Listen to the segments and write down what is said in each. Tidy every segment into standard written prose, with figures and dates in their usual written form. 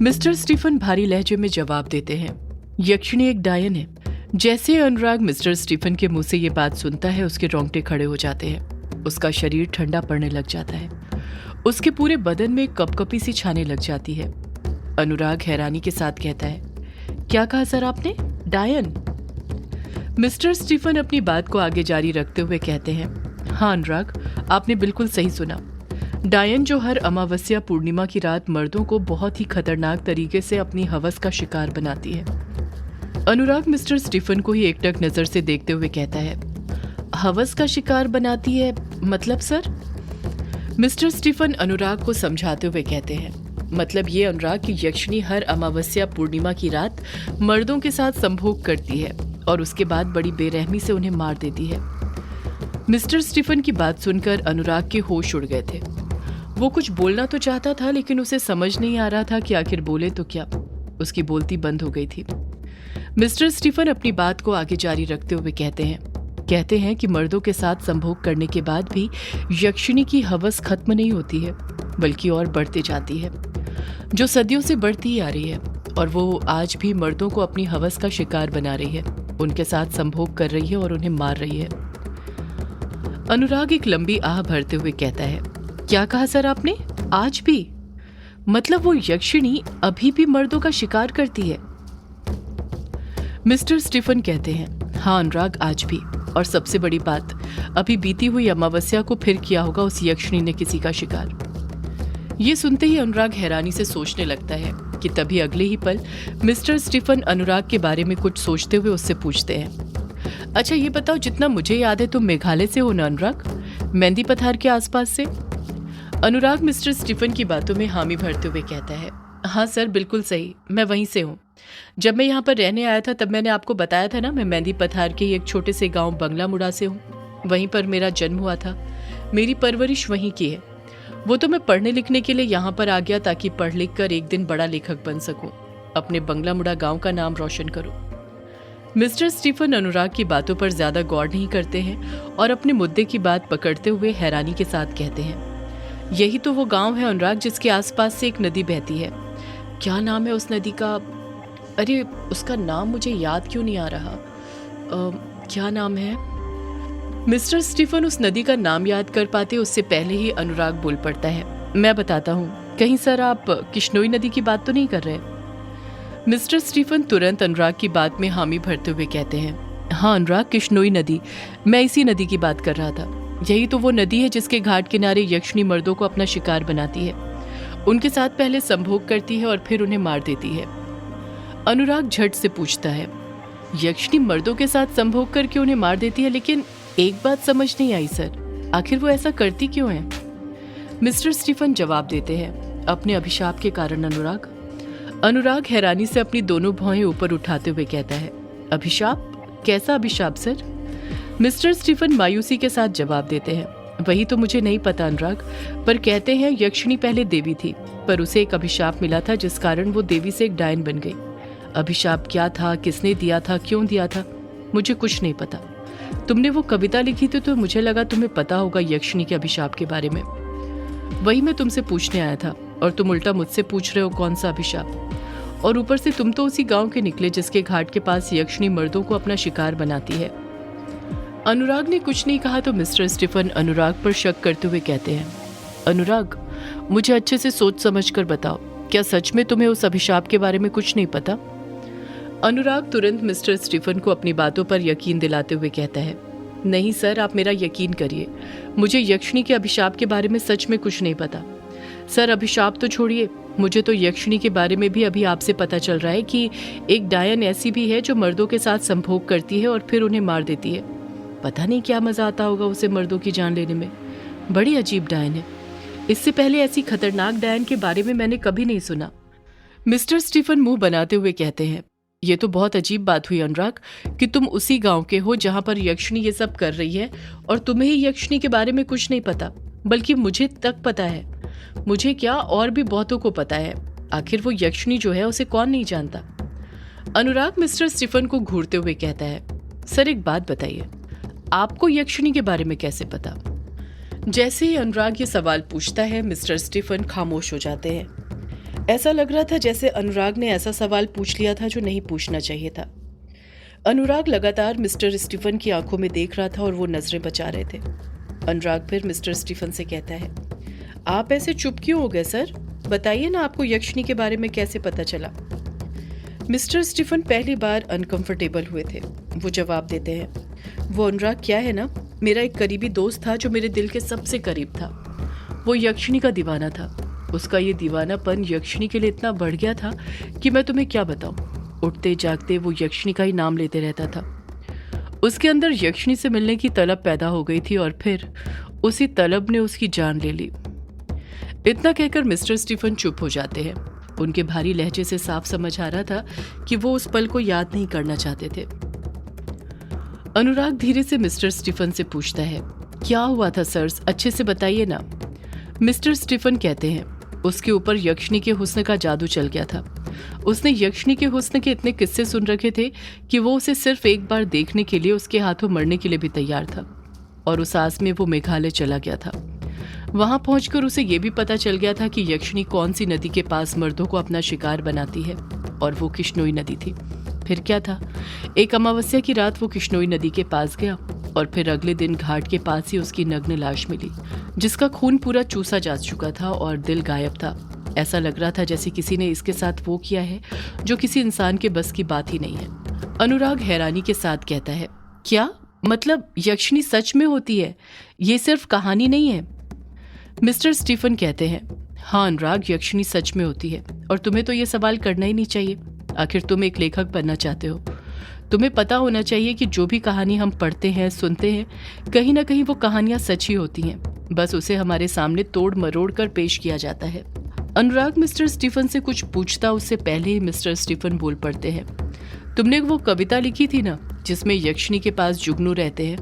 Mister Stephen भारी लहजे में जवाब देते हैं, यक्षिणी एक डायन है। जैसे अनुराग मिस्टर स्टीफन के मुंह से ये बात सुनता है, उसके रोंगटे खड़े हो जाते हैं। उसका शरीर ठंडा पड़ने लग जाता है। उसके पूरे बदन में कपकपी सी छाने लग जाती है। अनुराग हैरानी के साथ कहता है, क्या कहा सर आपने? डायन? मिस्टर स्टीफन अपनी बात को आगे जारी रखते हुए कहते हैं, हाँ अनुराग, आपने बिल्कुल सही सुना। डायन जो हर अमावस्या पूर्णिमा की रात मर्दों को बहुत ही खतरनाक तरीके से अपनी हवस का शिकार बनाती है। अनुराग मिस्टर स्टीफन को ही एकटक नजर से देखते हुए कहता है, हवस का शिकार बनाती है मतलब सर? मिस्टर स्टीफन अनुराग को समझाते हुए कहते हैं, मतलब ये अनुराग कि यक्षिणी हर अमावस्या पूर्णिमा की रात मर्दों के साथ संभोग करती है और उसके बाद बड़ी बेरहमी से उन्हें मार देती है। मिस्टर स्टीफन की बात सुनकर अनुराग के होश उड़ गए थे। वो कुछ बोलना तो चाहता था, लेकिन उसे समझ नहीं आ रहा था कि आखिर बोले तो क्या। उसकी बोलती बंद हो गई थी। मिस्टर स्टीफन अपनी बात को आगे जारी रखते हुए कहते हैं कि मर्दों के साथ संभोग करने के बाद भी यक्षिणी की हवस खत्म नहीं होती है, बल्कि और बढ़ती जाती है, जो सदियों से बढ़ती ही आ रही है। और वो आज भी मर्दों को अपनी हवस का शिकार बना रही है, उनके साथ संभोग कर रही है और उन्हें मार रही है। अनुराग एक लंबी आह भरते हुए कहता है, क्या कहा सर आपने? आज भी? मतलब वो यक्षिणी अभी भी मर्दों का शिकार करती है? मिस्टर स्टीफन कहते हैं, हाँ अनुराग, आज भी। और सबसे बड़ी बात, अभी बीती हुई अमावस्या को फिर किया होगा उस यक्षिणी ने किसी का शिकार। ये सुनते ही अनुराग हैरानी से सोचने लगता है कि तभी अगले ही पल मिस्टर स्टीफन अनुराग के बारे में कुछ सोचते हुए उससे पूछते हैं, अच्छा ये बताओ, जितना मुझे याद है तुम मेघालय से हो ना अनुराग? मेहंदी पठार के आसपास से? अनुराग मिस्टर स्टीफन की बातों में हामी भरते हुए कहता है, हाँ सर, बिल्कुल सही, मैं वहीं से हूँ। जब मैं यहाँ पर रहने आया था तब मैंने आपको बताया था ना, मैं मेहंदी पठार के एक छोटे से गांव बंगला मुड़ा से हूँ। वहीं पर मेरा जन्म हुआ था, मेरी परवरिश वहीं की है। वो तो मैं पढ़ने लिखने के लिए यहाँ पर आ गया ताकि पढ़ लिख कर एक दिन बड़ा लेखक बन सकूं, अपने बंगला मुड़ा गांव का नाम रोशन करूं। मिस्टर स्टीफन अनुराग की बातों पर ज्यादा गौर नहीं करते हैं और अपने मुद्दे की बात पकड़ते हुए हैरानी के साथ कहते हैं, यही तो वो गांव है अनुराग जिसके आसपास से एक नदी बहती है। क्या नाम है उस नदी का? अरे उसका नाम मुझे याद क्यों नहीं आ रहा। क्या नाम है? मिस्टर स्टीफन उस नदी का नाम याद कर पाते उससे पहले ही अनुराग बोल पड़ता है, मैं बताता हूँ। कहीं सर आप किश्नोई नदी की बात तो नहीं कर रहे? मिस्टर स्टीफन तुरंत अनुराग की बात में हामी भरते हुए कहते हैं, हाँ अनुराग, किश्नोई नदी, मैं इसी नदी की बात कर रहा था। यही तो वो नदी है जिसके घाट किनारे यक्षिणी मर्दों को अपना शिकार बनाती है, उनके साथ पहले संभोग करती है और फिर उन्हें मार देती है। अनुराग झट से पूछता है, यक्षिणी मर्दों के साथ संभोग करके उन्हें मार देती है, लेकिन एक बात समझ नहीं आई सर, आखिर वो ऐसा करती क्यों है? मिस्टर स्टीफन जवाब देते हैं, अपने अभिशाप के कारण अनुराग। अनुराग हैरानी से अपनी दोनों भौहें ऊपर उठाते हुए कहता है, अभिशाप? कैसा अभिशाप सर? मिस्टर स्टीफन मायूसी के साथ जवाब देते हैं, वही तो मुझे नहीं पता अनुराग, पर कहते हैं यक्षिणी पहले देवी थी, पर उसे एक अभिशाप मिला था जिस कारण वो देवी से एक डायन बन गई। अभिशाप क्या था, किसने दिया था, क्यों दिया था, मुझे कुछ नहीं पता। तुमने वो कविता लिखी थी तो मुझे लगा तुम्हें पता होगा यक्षिणी के अभिशाप के बारे में। वही मैं तुमसे पूछने आया था और तुम उल्टा मुझसे पूछ रहे हो कौन सा अभिशाप। और ऊपर से तुम तो उसी गांव के निकले जिसके घाट के पास यक्षिणी मर्दों को अपना शिकार बनाती है। अनुराग ने कुछ नहीं कहा तो मिस्टर स्टीफन अनुराग पर शक करते हुए कहते हैं, अनुराग मुझे अच्छे से सोच समझ कर बताओ, क्या सच में तुम्हें उस अभिशाप के बारे में कुछ नहीं पता? अनुराग तुरंत मिस्टर स्टीफन को अपनी बातों पर यकीन दिलाते हुए कहता है, नहीं सर, आप मेरा यकीन करिए, मुझे यक्षिणी के अभिशाप के बारे में सच में कुछ नहीं पता। सर अभिशाप तो छोड़िए, मुझे तो यक्षिणी के बारे में भी अभी आपसे पता चल रहा है कि एक डायन ऐसी भी है जो मर्दों के साथ संभोग करती है और फिर उन्हें मार देती है। पता नहीं क्या मजा आता होगा उसे मर्दों की जान लेने में। बड़ी अजीब डायन है, इससे पहले ऐसी खतरनाक डायन के बारे में मैंने कभी नहीं सुना। मिस्टर स्टीफन मुंह बनाते हुए कहते हैं, ये तो बहुत अजीब बात हुई अनुराग कि तुम उसी गांव के हो जहां पर यक्षिणी ये सब कर रही है और तुम्हें ही यक्षिणी के बारे में कुछ नहीं पता, बल्कि मुझे तक पता है। मुझे क्या, और भी बहुतों को पता है। आखिर वो यक्षिणी जो है उसे कौन नहीं जानता? अनुराग मिस्टर स्टीफन को घूरते हुए कहता है, सर एक बात बताइए, आपको यक्षिणी के बारे में कैसे पता? जैसे ही अनुराग ये सवाल पूछता है मिस्टर स्टीफन खामोश हो जाते हैं। ऐसा लग रहा था जैसे अनुराग ने ऐसा सवाल पूछ लिया था जो नहीं पूछना चाहिए था। अनुराग लगातार मिस्टर स्टीफन की आंखों में देख रहा था और वो नजरें बचा रहे थे। अनुराग फिर मिस्टर स्टीफन से कहता है, आप ऐसे चुप क्यों हो गए सर? बताइए ना, आपको यक्षिनी के बारे में कैसे पता चला? मिस्टर स्टीफन पहली बार अनकंफर्टेबल हुए थे। वो जवाब देते हैं, वो अनुराग क्या है ना, मेरा एक करीबी दोस्त था जो मेरे दिल के सबसे करीब था। वो यक्षिनी का दीवाना था। उसका ये दीवानापन यक्षिनी के लिए इतना बढ़ गया था कि मैं तुम्हें क्या बताऊं। उठते जागते वो यक्षिनी का ही नाम लेते रहता था। उसके अंदर यक्षिनी से मिलने की तलब पैदा हो गई थी और फिर उसी तलब ने उसकी जान ले ली। इतना कहकर मिस्टर स्टीफन चुप हो जाते हैं। उनके भारी लहजे से साफ समझ आ रहा था कि वो उस पल को याद नहीं करना चाहते थे। अनुराग धीरे से मिस्टर स्टीफन से पूछता है, क्या हुआ था सर, अच्छे से बताइए ना। मिस्टर स्टीफन कहते हैं, उसके ऊपर यक्षिनी के हुस्न का जादू चल गया था। उसने यक्षिनी के हुस्न के इतने किस्से सुन रखे थे कि वो उसे सिर्फ एक बार देखने के लिए उसके हाथों मरने के लिए भी तैयार था। और उस आस में वो मेघालय चला गया था। वहां पहुंचकर उसे ये भी पता चल गया था कि यक्षिनी कौन सी नदी के पास मर्दों को अपना शिकार बनाती है, और वो किश्नोई नदी थी। फिर क्या था, एक अमावस्या की रात वो किश्नोई नदी के पास गया और फिर अगले दिन घाट के पास ही उसकी नग्न लाश मिली, जिसका खून पूरा चूसा जा चुका था और दिल गायब था। ऐसा लग रहा था जैसे किसी ने इसके साथ वो किया है जो किसी इंसान के बस की बात ही नहीं है। अनुराग हैरानी के साथ कहता है, क्या मतलब यक्षिनी सच में होती है, ये सिर्फ कहानी नहीं है? मिस्टर स्टीफन कहते हैं, हाँ अनुराग, यक्षिनी सच में होती है और तुम्हें तो ये सवाल करना ही नहीं चाहिए। आखिर तुम एक लेखक बनना चाहते हो। तुम्हें पता होना चाहिए कि जो भी कहानी हम पढ़ते हैं, सुनते हैं, कहीं ना कहीं वो कहानियां सच ही होती हैं। बस उसे हमारे सामने तोड़ मरोड़ कर पेश किया जाता है। अनुराग मिस्टर स्टीफन से कुछ पूछता उससे पहले ही मिस्टर स्टीफन बोल पड़ते हैं, तुमने वो कविता लिखी थी ना जिसमें यक्षिनी के पास जुगनू रहते हैं,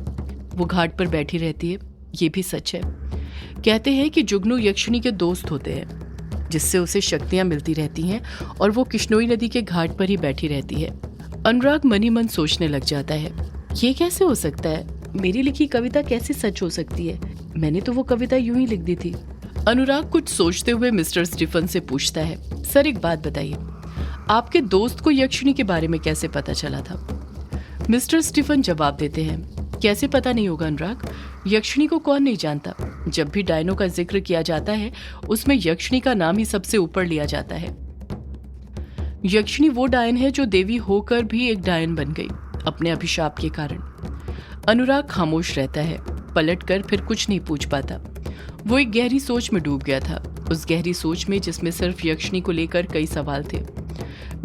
वो घाट पर बैठी रहती है, ये भी सच है। कहते हैं कि जुगनू यक्षिनी के दोस्त होते हैं जिससे उसे शक्तियां मिलती रहती हैं और वो किश्नोई नदी के घाट पर ही बैठी रहती है। अनुराग मन ही मन सोचने लग जाता है, ये कैसे हो सकता है? मेरी लिखी कविता कैसे सच हो सकती है? मैंने तो वो कविता यूं ही लिख दी थी। अनुराग कुछ सोचते हुए मिस्टर स्टीफन से पूछता है, सर एक बात बताइए, आपके दोस्त को यक्षिनी के बारे में कैसे पता चला था? मिस्टर स्टीफन जवाब देते हैं, कैसे पता नहीं होगा अनुराग, यक्षिनी को कौन नहीं जानता। जब भी डायनों का जिक्र किया जाता है उसमें यक्षिनी का नाम ही सबसे ऊपर लिया जाता है। यक्षिनी वो डायन है जो देवी होकर भी एक डायन बन गई अपने अभिशाप के कारण। अनुराग खामोश रहता है, पलट कर फिर कुछ नहीं पूछ पाता। वो एक गहरी सोच में डूब गया था, उस गहरी सोच में जिसमें सिर्फ यक्षिनी को लेकर कई सवाल थे।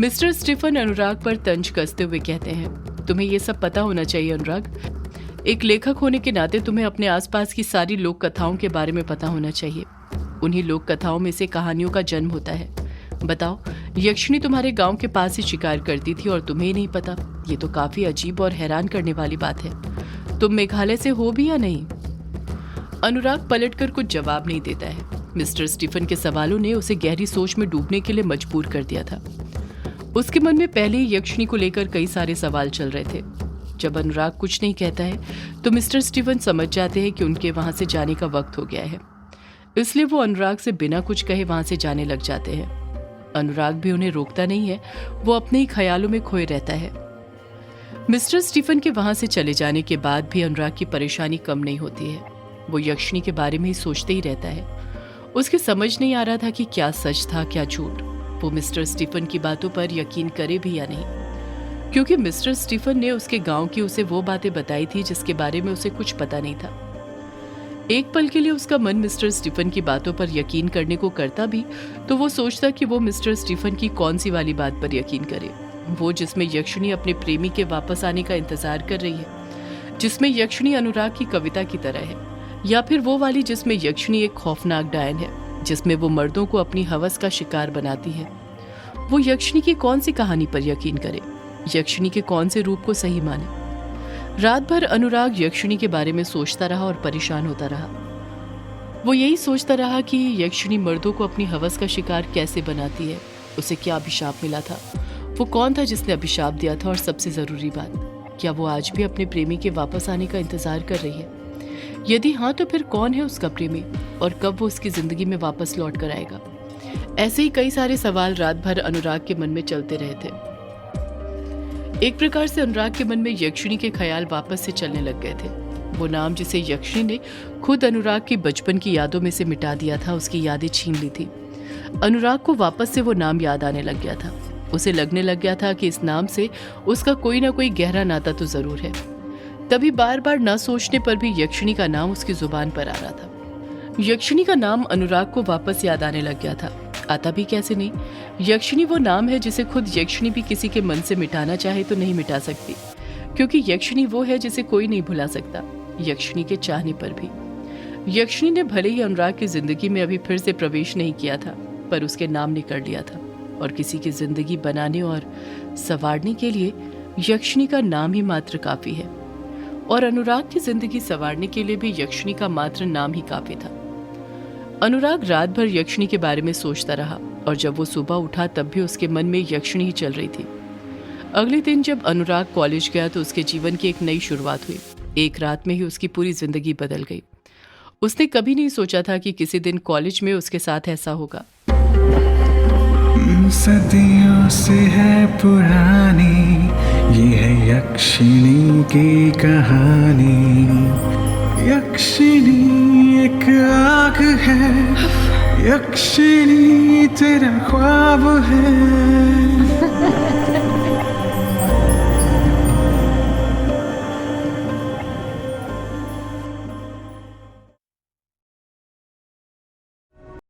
मिस्टर स्टीफन अनुराग पर तंज कसते हुए कहते हैं, तुम्हें ये सब पता होना चाहिए अनुराग। एक लेखक होने के नाते तुम्हें अपने आसपास की सारी लोक कथाओं के बारे में पता होना चाहिए। उन्हीं लोक कथाओं में से कहानियों का जन्म होता है। बताओ, यक्षिनी तुम्हारे गांव के पास ही शिकार करती थी और तुम्हें ही नहीं पता? ये तो काफी अजीब और हैरान करने वाली बात है। तुम मेघालय से हो भी या नहीं? अनुराग पलटकर कुछ जवाब नहीं देता है। मिस्टर स्टीफन के सवालों ने उसे गहरी सोच में डूबने के लिए मजबूर कर दिया था। उसके मन में पहले ही यक्षिनी को लेकर कई सारे सवाल चल रहे थे। जब अनुराग कुछ नहीं कहता है तो मिस्टर स्टीफन समझ जाते हैं कि उनके वहां से जाने का वक्त हो गया है, इसलिए वो अनुराग से बिना कुछ कहे वहां से जाने लग जाते हैं। अनुराग भी उन्हें रोकता नहीं है, वो अपने ही ख्यालों में खोए रहता है। मिस्टर स्टीफन के वहां से चले जाने के बाद भी अनुराग की परेशानी कम नहीं होती है। वो यक्षिनी के बारे में ही सोचते ही रहता है। उसके समझ नहीं आ रहा था कि क्या सच था क्या झूठ। वो मिस्टर स्टीफन की बातों पर यकीन करे भी या नहीं, क्योंकि मिस्टर स्टीफन ने उसके गांव की उसे वो बातें बताई थी जिसके बारे में उसे कुछ पता नहीं था। एक पल के लिए उसका मन मिस्टर स्टीफन की बातों पर यकीन करने को करता भी तो वो सोचता कि वो मिस्टर स्टीफन की कौन सी वाली बात पर यकीन करे, वो जिसमें यक्षिनी अपने प्रेमी के वापस आने का इंतजार कर रही है, जिसमें यक्षिनी अनुराग की कविता की तरह है, या फिर वो वाली जिसमें यक्षिनी एक खौफनाक डायन है, जिसमें वो मर्दों को अपनी हवस का शिकार बनाती है। वो यक्षिनी की कौन सी कहानी पर यकीन करे, यक्षिनी के कौन से रूप को सही माने? रात भर अनुराग यक्षिनी के बारे में सोचता रहा और परेशान होता रहा। वो यही सोचता रहा कि यक्षिनी मर्दों को अपनी हवस का शिकार कैसे बनाती है, उसे क्या अभिशाप मिला था, वो कौन था जिसने अभिशाप दिया था, और सबसे जरूरी बात, क्या वो आज भी अपने प्रेमी के वापस आने का इंतजार कर रही है? यदि हाँ तो फिर कौन है उसका प्रेमी और कब वो उसकी जिंदगी में वापस लौट कर आएगा? ऐसे ही कई सारे सवाल रात भर अनुराग के मन में चलते रहे थे। एक प्रकार से अनुराग के मन में यक्षिणी के ख्याल वापस से चलने लग गए थे। वो नाम जिसे यक्षिणी ने खुद अनुराग की बचपन की यादों में से मिटा दिया था, उसकी यादें छीन ली थी। अनुराग को वापस से वो नाम याद आने लग गया था। उसे लगने लग गया था कि इस नाम से उसका कोई ना कोई गहरा नाता तो जरूर है। तभी बार बार न सोचने पर भी यक्षिणी का नाम उसकी जुबान पर आ रहा था। यक्षिणी का नाम अनुराग को वापस याद आने लग गया था। आता भी कैसे नहीं। यक्षिणी वो नाम है जिसे खुद यक्षिणी भी किसी के मन से मिटाना चाहे तो नहीं मिटा सकती, क्योंकि यक्षिणी वो है जिसे कोई नहीं भुला सकता, यक्षिणी के चाहने पर भी। यक्षिणी ने भले ही अनुराग की जिंदगी में अभी फिर से प्रवेश नहीं किया था, पर उसके नाम ने कर लिया था। और किसी की जिंदगी बनाने और संवारने के लिए यक्षिणी का नाम ही मात्र काफी है। और अनुराग की जिंदगी संवारने के लिए भी यक्षिणी का मात्र नाम ही काफी था। अनुराग रात भर यक्षिणी के बारे में सोचता रहा, और जब वो सुबह उठा तब भी उसके मन में यक्षिणी ही चल रही थी। अगले दिन जब अनुराग कॉलेज गया तो उसके जीवन की एक नई शुरुआत हुई। एक रात में ही उसकी पूरी जिंदगी बदल गई। उसने कभी नहीं सोचा था कि किसी दिन कॉलेज में उसके साथ ऐसा होगा। सदियों से है पुरानी ये है यक्षिणी की कहानी। यक्षिणी एक आग है, यक्षिणी तेरा ख्वाब है।